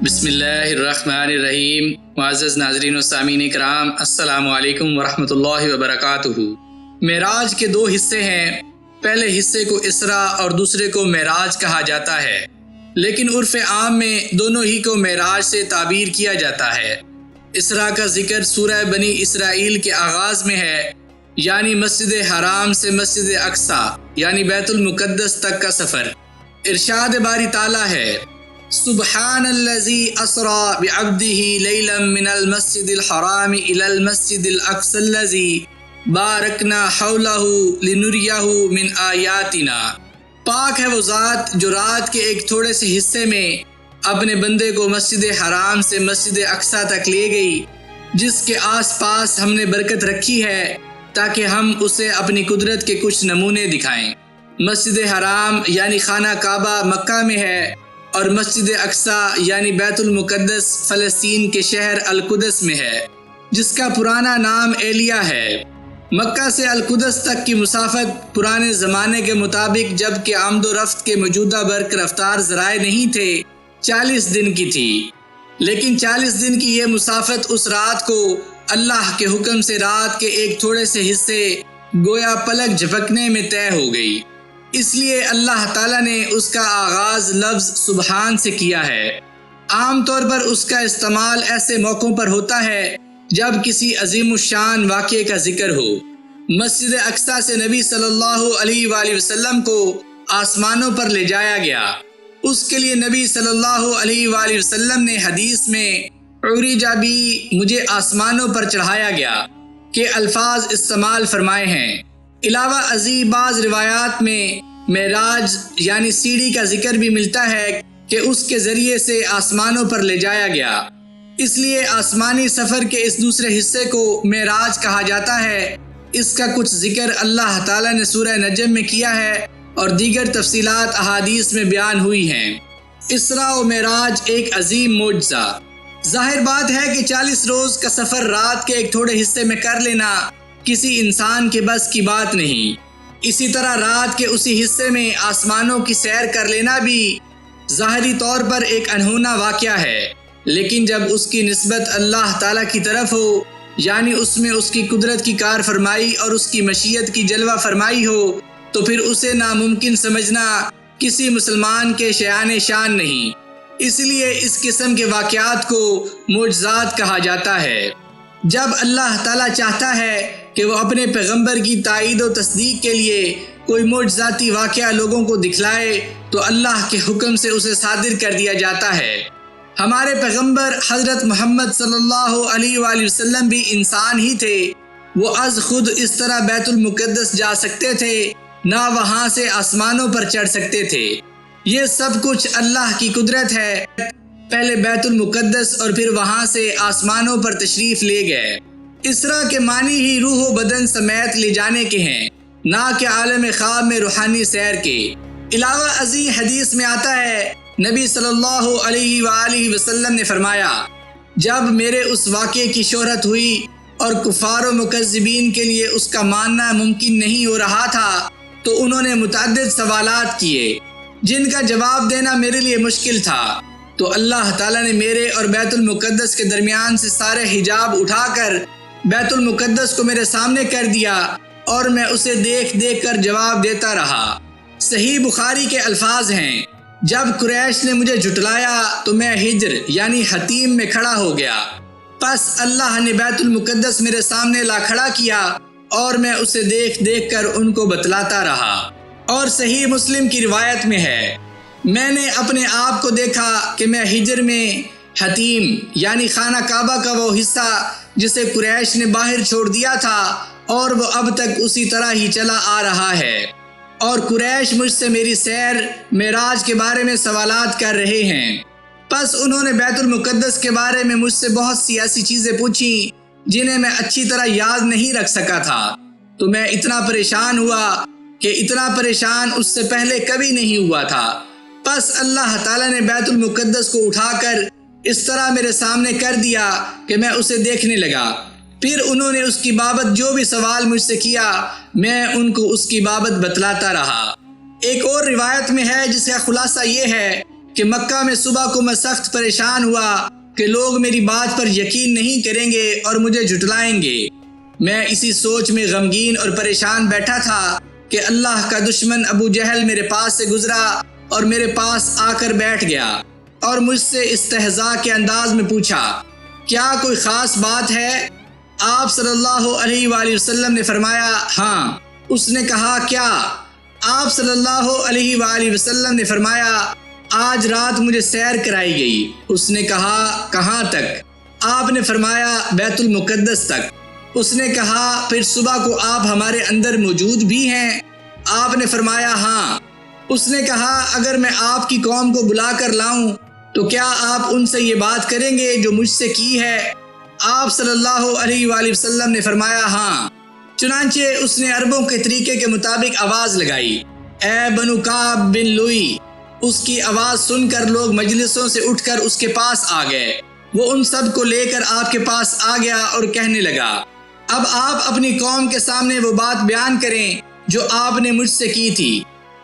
بسم اللہ الرحمن الرحیم۔ معزز ناظرین و سامعین کرام، السلام علیکم ورحمۃ اللہ وبرکاتہ۔ معراج کے دو حصے ہیں، پہلے حصے کو اسراء اور دوسرے کو معراج کہا جاتا ہے، لیکن عرف عام میں دونوں ہی کو معراج سے تعبیر کیا جاتا ہے۔ اسراء کا ذکر سورہ بنی اسرائیل کے آغاز میں ہے، یعنی مسجد حرام سے مسجد اقصی یعنی بیت المقدس تک کا سفر۔ ارشاد باری تعالیٰ ہے، سبحان الذی اسری بعبدہ لیلا من المسجد الحرام الی المسجد الاقصی الذی بارکنا حولہ لنریہ من آیاتنا۔ پاک ہے وہ ذات جو رات کے ایک تھوڑے سے حصے میں اپنے بندے کو مسجد حرام سے مسجد اقصی تک لے گئی، جس کے آس پاس ہم نے برکت رکھی ہے تاکہ ہم اسے اپنی قدرت کے کچھ نمونے دکھائیں۔ مسجد حرام یعنی خانہ کعبہ مکہ میں ہے، اور مسجد اقصی یعنی بیت المقدس فلسطین کے شہر القدس میں ہے، جس کا پرانا نام ایلیا ہے۔ مکہ سے القدس تک کی مسافت پرانے زمانے کے مطابق، جب کہ آمد و رفت کے موجودہ برق رفتار ذرائع نہیں تھے، 40 دن کی تھی، لیکن 40 دن کی یہ مسافت اس رات کو اللہ کے حکم سے رات کے ایک تھوڑے سے حصے گویا پلک جھپکنے میں طے ہو گئی۔ اس لیے اللہ تعالیٰ نے اس کا آغاز لفظ سبحان سے کیا ہے۔ عام طور پر اس کا استعمال ایسے موقعوں پر ہوتا ہے جب کسی عظیم الشان واقعے کا ذکر ہو۔ مسجد اقصی سے نبی صلی اللہ علیہ وآلہ وسلم کو آسمانوں پر لے جایا گیا۔ اس کے لیے نبی صلی اللہ علیہ وآلہ وسلم نے حدیث میں عُرِجَ بی مجھے آسمانوں پر چڑھایا گیا کہ الفاظ استعمال فرمائے ہیں۔ علاوہ ازیں بعض روایات میں معراج یعنی سیڑھی کا ذکر بھی ملتا ہے کہ اس کے ذریعے سے آسمانوں پر لے جایا گیا۔ اس لیے آسمانی سفر کے اس دوسرے حصے کو معراج کہا جاتا ہے۔ اس کا کچھ ذکر اللہ تعالیٰ نے سورہ نجم میں کیا ہے اور دیگر تفصیلات احادیث میں بیان ہوئی ہیں۔ اسراء و معراج ایک عظیم معجزہ۔ ظاہر بات ہے کہ 40 روز کا سفر رات کے ایک تھوڑے حصے میں کر لینا کسی انسان کے بس کی بات نہیں۔ اسی طرح رات کے اسی حصے میں آسمانوں کی سیر کر لینا بھی ظاہری طور پر ایک انہونا واقعہ ہے، لیکن جب اس کی نسبت اللہ تعالیٰ کی طرف ہو، یعنی اس میں اس کی قدرت کی کار فرمائی اور اس کی مشیت کی جلوہ فرمائی ہو، تو پھر اسے ناممکن سمجھنا کسی مسلمان کے شایان شان نہیں۔ اس لیے اس قسم کے واقعات کو معجزات کہا جاتا ہے۔ جب اللہ تعالیٰ چاہتا ہے کہ وہ اپنے پیغمبر کی تائید و تصدیق کے لیے کوئی معجزاتی واقعہ لوگوں کو دکھلائے تو اللہ کے حکم سے اسے صادر کر دیا جاتا ہے۔ ہمارے پیغمبر حضرت محمد صلی اللہ علیہ وآلہ وسلم بھی انسان ہی تھے۔ وہ از خود اس طرح بیت المقدس جا سکتے تھے، نہ وہاں سے آسمانوں پر چڑھ سکتے تھے۔ یہ سب کچھ اللہ کی قدرت ہے۔ پہلے بیت المقدس اور پھر وہاں سے آسمانوں پر تشریف لے گئے۔ اسراء کے معنی ہی روح و بدن سمیت لے جانے کے ہیں، نہ کہ عالم خواب میں روحانی سیر کے۔ علاوہ ازیں حدیث میں آتا ہے، نبی صلی اللہ علیہ وآلہ وسلم نے فرمایا، جب میرے اس واقعے کی شہرت ہوئی اور کفار و مکذبین کے لیے اس کا ماننا ممکن نہیں ہو رہا تھا، تو انہوں نے متعدد سوالات کیے جن کا جواب دینا میرے لیے مشکل تھا۔ تو اللہ تعالیٰ نے میرے اور بیت المقدس کے درمیان سے سارے حجاب اٹھا کر بیت المقدس کو میرے سامنے کر دیا اور میں اسے دیکھ دیکھ کر جواب دیتا رہا۔ صحیح بخاری کے الفاظ ہیں، جب قریش نے مجھے جھٹلایا تو میں ہجر یعنی حتیم میں کھڑا ہو گیا، پس اللہ نے بیت المقدس میرے سامنے لا کھڑا کیا اور میں اسے دیکھ دیکھ کر ان کو بتلاتا رہا۔ اور صحیح مسلم کی روایت میں ہے، میں نے اپنے آپ کو دیکھا کہ میں ہجر میں حتیم یعنی خانہ کعبہ کا وہ حصہ جسے قریش نے باہر چھوڑ دیا تھا، اور وہ اب تک اسی طرح ہی چلا آ رہا ہے، اور قریش مجھ سے میری سیر معراج کے بارے میں سوالات کر رہے ہیں۔ پس انہوں نے بیت المقدس کے بارے میں مجھ سے بہت سی ایسی چیزیں پوچھیں جنہیں میں اچھی طرح یاد نہیں رکھ سکا تھا، تو میں اتنا پریشان ہوا کہ اتنا پریشان اس سے پہلے کبھی نہیں ہوا تھا۔ پس اللہ تعالیٰ نے بیت المقدس کو اٹھا کر اس طرح میرے سامنے کر دیا کہ میں اسے دیکھنے لگا۔ پھر انہوں نے اس کی بابت جو بھی سوال مجھ سے کیا، میں ان کو اس کی بابت بتلاتا رہا۔ ایک اور روایت میں ہے جس کا خلاصہ یہ ہے کہ مکہ میں صبح کو میں سخت پریشان ہوا کہ لوگ میری بات پر یقین نہیں کریں گے اور مجھے جھٹلائیں گے۔ میں اسی سوچ میں غمگین اور پریشان بیٹھا تھا کہ اللہ کا دشمن ابو جہل میرے پاس سے گزرا اور میرے پاس آ کر بیٹھ گیا اور مجھ سے استہزاء کے انداز میں پوچھا، کیا کوئی خاص بات ہے؟ آپ صلی اللہ علیہ وآلہ وسلم نے فرمایا، ہاں۔ اس نے کہا، کیا؟ آپ صلی اللہ علیہ وآلہ وسلم نے فرمایا، آج رات مجھے سیر کرائی گئی۔ اس نے کہا، کہاں تک؟ آپ نے فرمایا، بیت المقدس تک۔ اس نے کہا، پھر صبح کو آپ ہمارے اندر موجود بھی ہیں؟ آپ نے فرمایا، ہاں۔ اس نے کہا، اگر میں آپ کی قوم کو بلا کر لاؤں تو کیا آپ ان سے یہ بات کریں گے جو مجھ سے کی ہے؟ آپ صلی اللہ علیہ وآلہ وسلم نے فرمایا، ہاں۔ چنانچہ اس نے عربوں کے طریقے کے مطابق آواز لگائی، اے بنو کعب بن لوئی۔ اس کی آواز سن کر لوگ مجلسوں سے اٹھ کر اس کے پاس آ گئے۔ وہ ان سب کو لے کر آپ کے پاس آ گیا اور کہنے لگا، اب آپ اپنی قوم کے سامنے وہ بات بیان کریں جو آپ نے مجھ سے کی تھی۔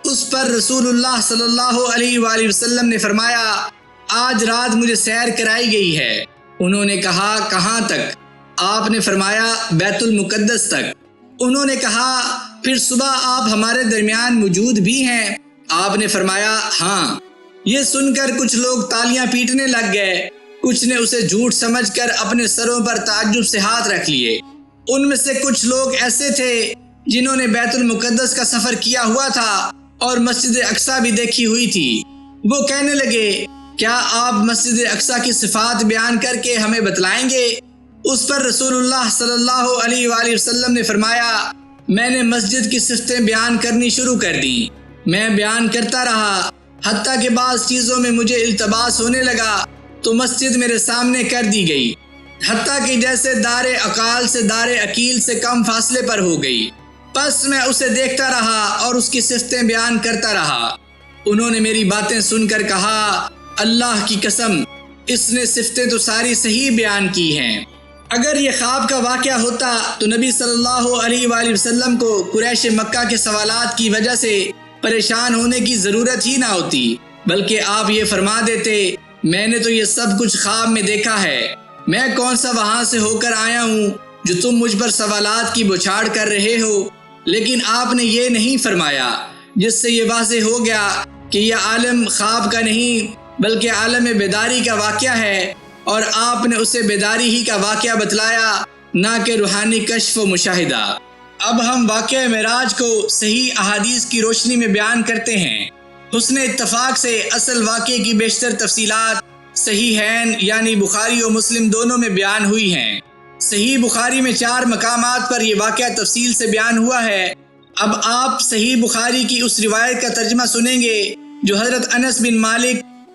اس پر رسول اللہ صلی اللہ علیہ وآلہ وسلم نے فرمایا، آج رات مجھے سیر کرائی گئی ہے۔ انہوں نے کہا، کہاں تک؟ آپ نے فرمایا، بیت المقدس تک۔ انہوں نے کہا، پھر صبح آپ ہمارے درمیان موجود بھی ہیں؟ آپ نے فرمایا، ہاں۔ یہ سن کر کچھ لوگ تالیاں پیٹنے لگ گئے، کچھ نے اسے جھوٹ سمجھ کر اپنے سروں پر تعجب سے ہاتھ رکھ لیے۔ ان میں سے کچھ لوگ ایسے تھے جنہوں نے بیت المقدس کا سفر کیا ہوا تھا اور مسجد اقصیٰ بھی دیکھی ہوئی تھی۔ وہ کہنے لگے، کیا آپ مسجد اقصیٰ کی صفات بیان کر کے ہمیں بتلائیں گے؟ اس پر رسول اللہ صلی اللہ علیہ وآلہ وسلم نے فرمایا، میں نے مسجد کی صفتیں بیان کرنی شروع کر دیں۔ میں بیان کرتا رہا حتیٰ کہ بعض چیزوں میں مجھے التباس ہونے لگا تو مسجد میرے سامنے کر دی گئی، حتیٰ کہ جیسے دار اقال سے دار عقیل سے کم فاصلے پر ہو گئی۔ پس میں اسے دیکھتا رہا اور اس کی صفتیں بیان کرتا رہا۔ انہوں نے میری باتیں سن کر کہا، اللہ کی قسم، اس نے صفتیں تو ساری صحیح بیان کی ہیں۔ اگر یہ خواب کا واقعہ ہوتا تو نبی صلی اللہ علیہ وآلہ وسلم کو قریش مکہ کے سوالات کی وجہ سے پریشان ہونے کی ضرورت ہی نہ ہوتی، بلکہ آپ یہ فرما دیتے، میں نے تو یہ سب کچھ خواب میں دیکھا ہے۔ میں کون سا وہاں سے ہو کر آیا ہوں جو تم مجھ پر سوالات کی بوچھاڑ کر رہے ہو؟ لیکن آپ نے یہ نہیں فرمایا، جس سے یہ واضح ہو گیا کہ یہ عالم خواب کا نہیں بلکہ عالم بیداری کا واقعہ ہے، اور آپ نے اسے بیداری ہی کا واقعہ بتلایا، نہ کہ روحانی کشف و مشاہدہ۔ اب ہم واقعہ معراج کو صحیح احادیث کی روشنی میں بیان کرتے ہیں۔ حسن اتفاق سے اصل واقعے کی بیشتر تفصیلات صحیحین یعنی بخاری و مسلم دونوں میں بیان ہوئی ہیں۔ صحیح بخاری میں 4 مقامات پر یہ واقعہ تفصیل سے بیان ہوا ہے۔ اب آپ صحیح بخاری کی اس روایت کا ترجمہ سنیں گے جو حضرت انس بن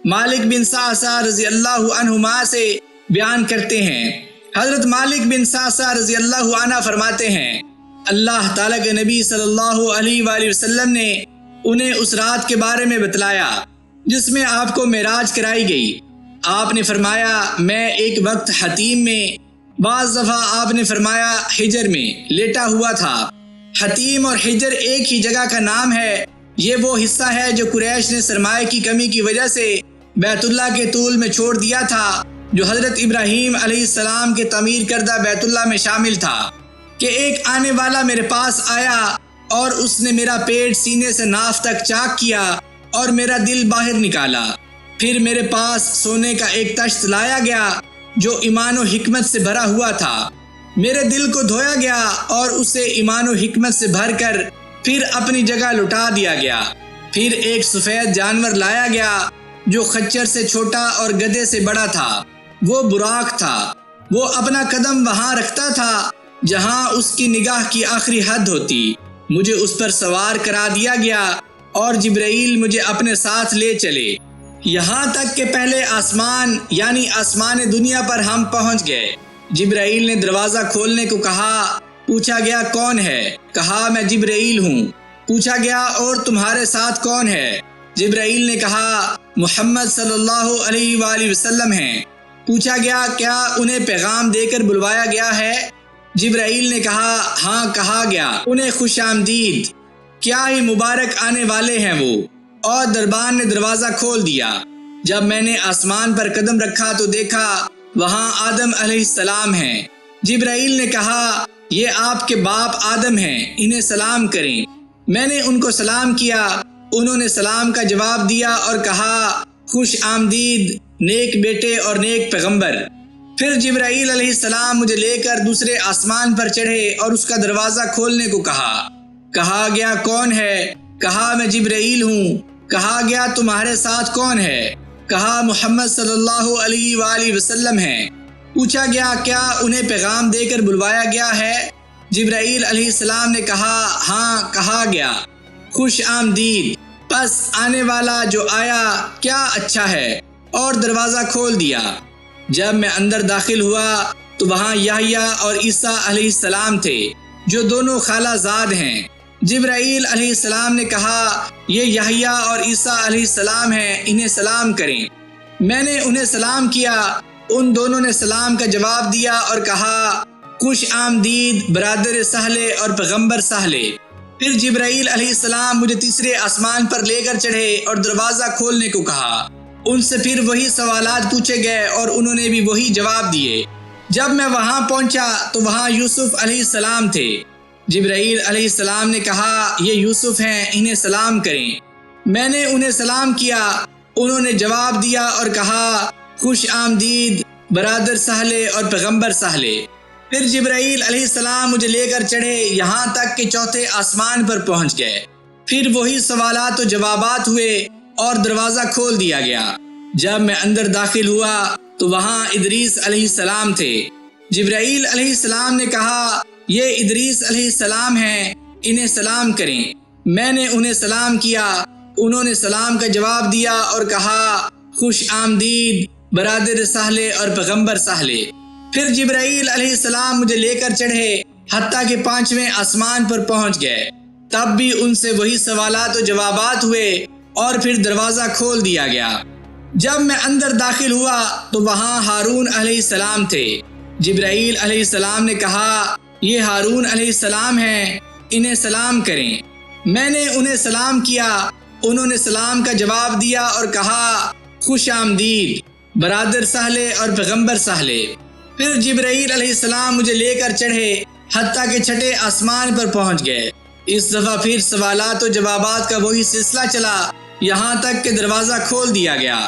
مالک بن صعصع رضی اللہ عنہما سے بیان کرتے ہیں۔ حضرت مالک بن صعصع رضی اللہ عنہ فرماتے ہیں، اللہ تعالیٰ کے نبی صلی اللہ علیہ وآلہ وسلم نے انہیں اس رات کے بارے میں بتلایا جس میں آپ کو معراج کرائی گئی۔ آپ نے فرمایا، میں ایک وقت حتیم میں، بعض دفعہ آپ نے فرمایا حجر میں لیٹا ہوا تھا۔ حتیم اور حجر ایک ہی جگہ کا نام ہے۔ یہ وہ حصہ ہے جو قریش نے سرمایہ کی کمی کی وجہ سے بیت اللہ کے طول میں چھوڑ دیا تھا، جو حضرت ابراہیم علیہ السلام کے تعمیر کردہ بیت اللہ میں شامل تھا، کہ ایک آنے والا میرے پاس آیا اور اس نے میرا پیٹ سینے سے ناف تک چاک کیا اور میرا دل باہر نکالا۔ پھر میرے پاس سونے کا ایک تشت لایا گیا جو ایمان و حکمت سے بھرا ہوا تھا۔ میرے دل کو دھویا گیا اور اسے ایمان و حکمت سے بھر کر پھر اپنی جگہ لٹا دیا گیا۔ پھر ایک سفید جانور لایا گیا جو خچر سے چھوٹا اور گدھے سے بڑا تھا۔ وہ براق تھا۔ وہ اپنا قدم وہاں رکھتا تھا جہاں اس کی نگاہ کی آخری حد ہوتی۔ مجھے اس پر سوار کرا دیا گیا اور جبرائیل مجھے اپنے ساتھ لے چلے، یہاں تک کہ پہلے آسمان یعنی آسمان دنیا پر ہم پہنچ گئے۔ جبرائیل نے دروازہ کھولنے کو کہا۔ پوچھا گیا، کون ہے؟ کہا، میں جبرائیل ہوں۔ پوچھا گیا، اور تمہارے ساتھ کون ہے؟ جبرائیل نے کہا، محمد صلی اللہ علیہ وآلہ وسلم ہیں۔ پوچھا گیا، کیا انہیں پیغام دے کر بلوایا گیا ہے؟ جبرائیل نے کہا، ہاں کہا گیا، انہیں خوش آمدید، کیا ہی مبارک آنے والے ہیں وہ۔ اور دربان نے دروازہ کھول دیا۔ جب میں نے آسمان پر قدم رکھا تو دیکھا وہاں آدم علیہ السلام ہیں۔ جبرائیل نے کہا یہ آپ کے باپ آدم ہیں، انہیں سلام کریں۔ میں نے ان کو سلام کیا، انہوں نے سلام کا جواب دیا اور کہا خوش آمدید نیک بیٹے اور نیک پیغمبر۔ پھر جبرائیل علیہ السلام مجھے لے کر دوسرے آسمان پر چڑھے اور اس کا دروازہ کھولنے کو کہا گیا کون ہے؟ کہا میں جبرائیل ہوں۔ کہا گیا تمہارے ساتھ کون ہے؟ کہا محمد صلی اللہ علیہ وآلہ وسلم ہیں۔ پوچھا گیا کیا انہیں پیغام دے کر بلوایا گیا ہے؟ جبرائیل علیہ السلام نے کہا ہاں، کہا گیا خوش آمدید، پس آنے والا جو آیا کیا اچھا ہے، اور دروازہ کھول دیا۔ جب میں اندر داخل ہوا تو وہاں یحییٰ اور عیسیٰ علیہ السلام تھے جو دونوں خالہ زاد ہیں۔ جبرائیل علیہ السلام نے کہا یہ یحییٰ اور عیسیٰ علیہ السلام ہیں، انہیں سلام کریں۔ میں نے انہیں سلام کیا، ان دونوں نے سلام کا جواب دیا اور کہا خوش آمدید برادر سہلے اور پیغمبر سہلے۔ پھر جبرائیل علیہ السلام مجھے تیسرے آسمان پر لے کر چڑھے اور دروازہ کھولنے کو کہا۔ ان سے پھر وہی سوالات پوچھے گئے اور انہوں نے بھی وہی جواب دیے۔ جب میں وہاں پہنچا تو وہاں یوسف علیہ السلام تھے۔ جبرائیل علیہ السلام نے کہا یہ یوسف ہیں، انہیں سلام کریں۔ میں نے انہیں سلام کیا، انہوں نے جواب دیا اور کہا خوش آمدید برادر سہلے اور پیغمبر سہلے۔ پھر جبرائیل علیہ السلام مجھے لے کر چڑھے یہاں تک کہ چوتھے آسمان پر پہنچ گئے۔ پھر وہی سوالات و جوابات ہوئے اور دروازہ کھول دیا گیا۔ جب میں اندر داخل ہوا تو وہاں ادریس علیہ السلام تھے۔ جبرائیل علیہ السلام نے کہا یہ ادریس علیہ السلام ہیں، انہیں سلام کریں۔ میں نے انہیں سلام کیا، انہوں نے سلام کا جواب دیا اور کہا خوش آمدید برادر سہلے اور پیغمبر سہلے۔ پھر جبرائیل علیہ السلام مجھے لے کر چڑھے حتیٰ کہ 5ویں آسمان پر پہنچ گئے۔ تب بھی ان سے وہی سوالات و جوابات ہوئے اور پھر دروازہ کھول دیا گیا۔ جب میں اندر داخل ہوا تو وہاں ہارون علیہ السلام تھے۔ جبرائیل علیہ السلام نے کہا یہ ہارون علیہ السلام ہیں، انہیں سلام کریں۔ میں نے انہیں سلام کیا، انہوں نے سلام کا جواب دیا اور کہا خوش آمدید برادر سہلے اور پیغمبر سہلے۔ پھر جبرائیل علیہ السلام مجھے لے کر چڑھے حتیٰ کہ 6 آسمان پر پہنچ گئے۔ اس دفعہ پھر سوالات و جوابات کا وہی سلسلہ چلا یہاں تک کہ دروازہ کھول دیا گیا۔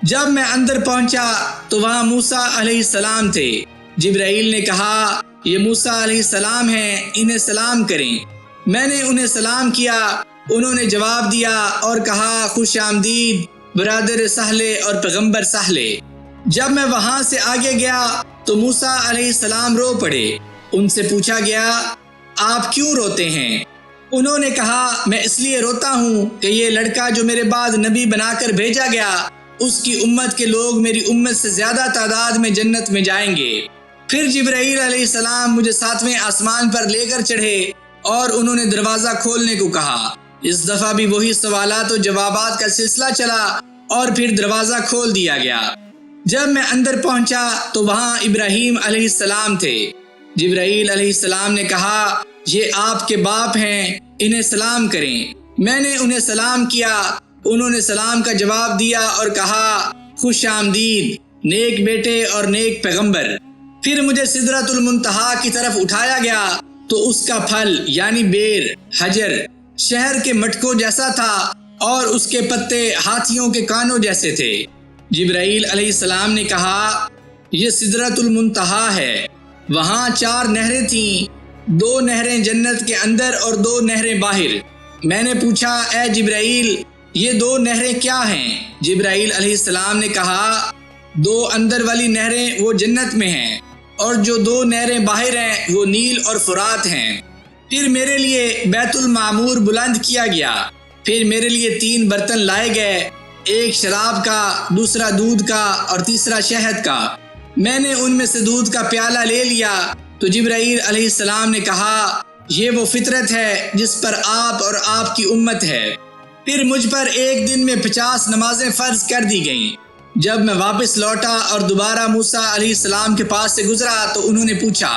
جب میں اندر پہنچا تو وہاں موسیٰ علیہ السلام تھے۔ جبرائیل نے کہا یہ موسیٰ علیہ السلام ہیں، انہیں سلام کریں۔ میں نے انہیں سلام کیا، انہوں نے جواب دیا اور کہا خوش آمدید برادر سہلے اور پیغمبر سہلے۔ جب میں وہاں سے آگے گیا تو موسیٰ علیہ السلام رو پڑے۔ ان سے پوچھا گیا آپ کیوں روتے ہیں؟ انہوں نے کہا میں اس لیے روتا ہوں کہ یہ لڑکا جو میرے بعد نبی بنا کر بھیجا گیا، اس کی امت کے لوگ میری امت سے زیادہ تعداد میں جنت میں جائیں گے۔ پھر جبرائیل علیہ السلام مجھے 7ویں آسمان پر لے کر چڑھے اور انہوں نے دروازہ کھولنے کو کہا۔ اس دفعہ بھی وہی سوالات و جوابات کا سلسلہ چلا اور پھر دروازہ کھول دیا گیا۔ جب میں اندر پہنچا تو وہاں ابراہیم علیہ السلام تھے۔ جبرائیل علیہ السلام نے کہا یہ آپ کے باپ ہیں، انہیں سلام کریں۔ میں نے انہیں سلام کیا، انہوں نے سلام کا جواب دیا اور کہا خوش آمدید نیک بیٹے اور نیک پیغمبر۔ پھر مجھے سدرۃ المنتہا کی طرف اٹھایا گیا تو اس کا پھل یعنی بیر حجر شہر کے مٹکوں جیسا تھا اور اس کے پتے ہاتھیوں کے کانوں جیسے تھے۔ جبرائیل علیہ السلام نے کہا یہ سدرۃ المنتہا ہے۔ وہاں 4 نہریں تھیں، 2 نہریں جنت کے اندر اور 2 نہریں باہر۔ میں نے پوچھا اے جبرائیل یہ 2 نہریں کیا ہیں؟ جبرائیل علیہ السلام نے کہا 2 اندر والی نہریں وہ جنت میں ہیں اور جو 2 نہریں باہر ہیں وہ نیل اور فرات ہیں۔ پھر میرے لیے بیت المعمور بلند کیا گیا۔ پھر میرے لیے 3 برتن لائے گئے، ایک شراب کا، دوسرا دودھ کا اور تیسرا شہد کا۔ میں نے ان میں سے دودھ کا پیالہ لے لیا تو جبرائیل علیہ السلام نے کہا یہ وہ فطرت ہے جس پر آپ اور آپ کی امت ہے۔ پھر مجھ پر ایک دن میں 50 نمازیں فرض کر دی گئیں۔ جب میں واپس لوٹا اور دوبارہ موسیٰ علیہ السلام کے پاس سے گزرا تو انہوں نے پوچھا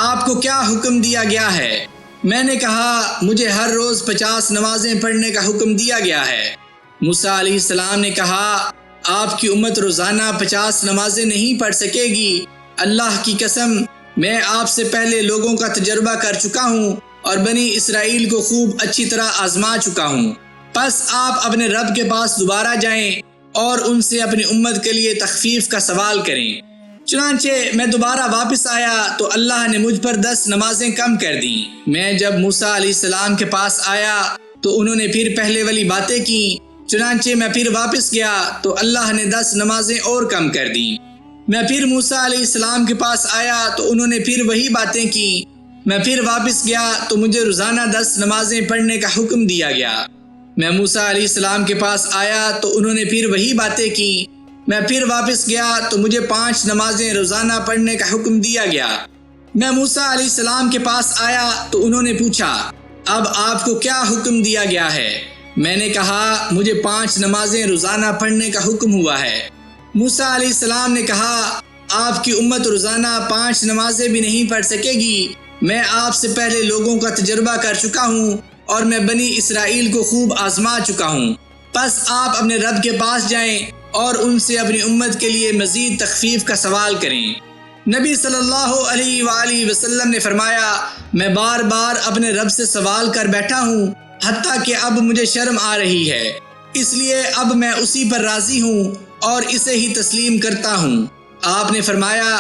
آپ کو کیا حکم دیا گیا ہے؟ میں نے کہا مجھے ہر روز 50 نمازیں پڑھنے کا حکم دیا گیا ہے۔ موسیٰ علیہ السلام نے کہا آپ کی امت روزانہ 50 نمازیں نہیں پڑھ سکے گی۔ اللہ کی قسم، میں آپ سے پہلے لوگوں کا تجربہ کر چکا ہوں اور بنی اسرائیل کو خوب اچھی طرح آزما چکا ہوں۔ پس آپ اپنے رب کے پاس دوبارہ جائیں اور ان سے اپنی امت کے لیے تخفیف کا سوال کریں۔ چنانچہ میں دوبارہ واپس آیا تو اللہ نے مجھ پر 10 نمازیں کم کر دیں۔ میں جب موسیٰ علیہ السلام کے پاس آیا تو انہوں نے پھر پہلے والی باتیں کی۔ چنانچہ میں پھر واپس گیا تو اللہ نے 10 نمازیں اور کم کر دیں۔ میں پھر موسیٰ علیہ السلام کے پاس آیا تو انہوں نے پھر وہی باتیں کی۔ میں پھر واپس گیا تو مجھے روزانہ 10 نمازیں پڑھنے کا حکم دیا گیا۔ میں موسیٰ علیہ السلام کے پاس آیا تو انہوں نے پھر وہی باتیں کی۔ میں پھر واپس گیا تو مجھے 5 نمازیں روزانہ پڑھنے کا حکم دیا گیا۔ میں موسیٰ علیہ السلام کے پاس آیا تو انہوں نے پوچھا، اب آپ کو کیا حکم دیا گیا ہے؟ میں نے کہا، مجھے 5 نمازیں روزانہ پڑھنے کا حکم ہوا ہے۔ موسیٰ علیہ السلام نے کہا، آپ کی امت روزانہ 5 نمازیں بھی نہیں پڑھ سکے گی۔ میں آپ سے پہلے لوگوں کا تجربہ کر چکا ہوں اور میں بنی اسرائیل کو خوب آزما چکا ہوں۔ پس آپ اپنے رب کے پاس جائیں اور ان سے اپنی امت کے لیے مزید تخفیف کا سوال کریں۔ نبی صلی اللہ علیہ وآلہ وسلم نے فرمایا، میں بار بار اپنے رب سے سوال کر بیٹھا ہوں، حتیٰ کہ اب مجھے شرم آ رہی ہے، اس لیے اب میں اسی پر راضی ہوں اور اسے ہی تسلیم کرتا ہوں۔ آپ نے فرمایا،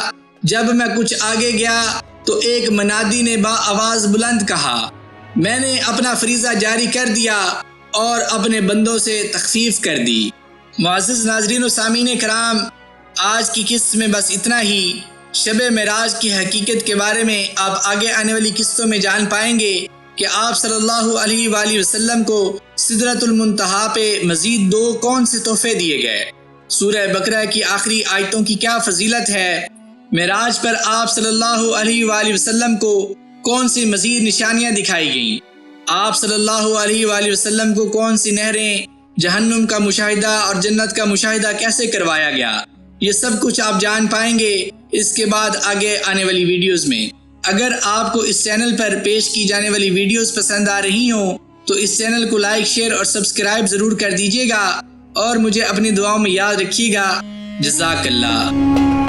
جب میں کچھ آگے گیا تو ایک منادی نے با آواز بلند کہا، میں نے اپنا فریضہ جاری کر دیا اور اپنے بندوں سے تخفیف کر دی۔ معزز ناظرین و سامعین کرام، آج کی قسط میں بس اتنا ہی۔ شب معراج کی حقیقت کے بارے میں آپ آگے آنے والی قسطوں میں جان پائیں گے کہ آپ صلی اللہ علیہ وآلہ وسلم کو سدرۃ المنتہا پہ مزید 2 کون سے تحفے دیے گئے، سورہ بقرہ کی آخری آیتوں کی کیا فضیلت ہے، معراج پر آپ صلی اللہ علیہ وآلہ وسلم کو کون سی مزید نشانیاں دکھائی گئیں، آپ صلی اللہ علیہ وآلہ وسلم کو کون سی نہریں، جہنم کا مشاہدہ اور جنت کا مشاہدہ کیسے کروایا گیا، یہ سب کچھ آپ جان پائیں گے اس کے بعد آگے آنے والی ویڈیوز میں۔ اگر آپ کو اس چینل پر پیش کی جانے والی ویڈیوز پسند آ رہی ہوں تو اس چینل کو لائک، شیئر اور سبسکرائب ضرور کر دیجیے گا اور مجھے اپنی دعاؤں میں یاد رکھیے گا۔ جزاک اللہ۔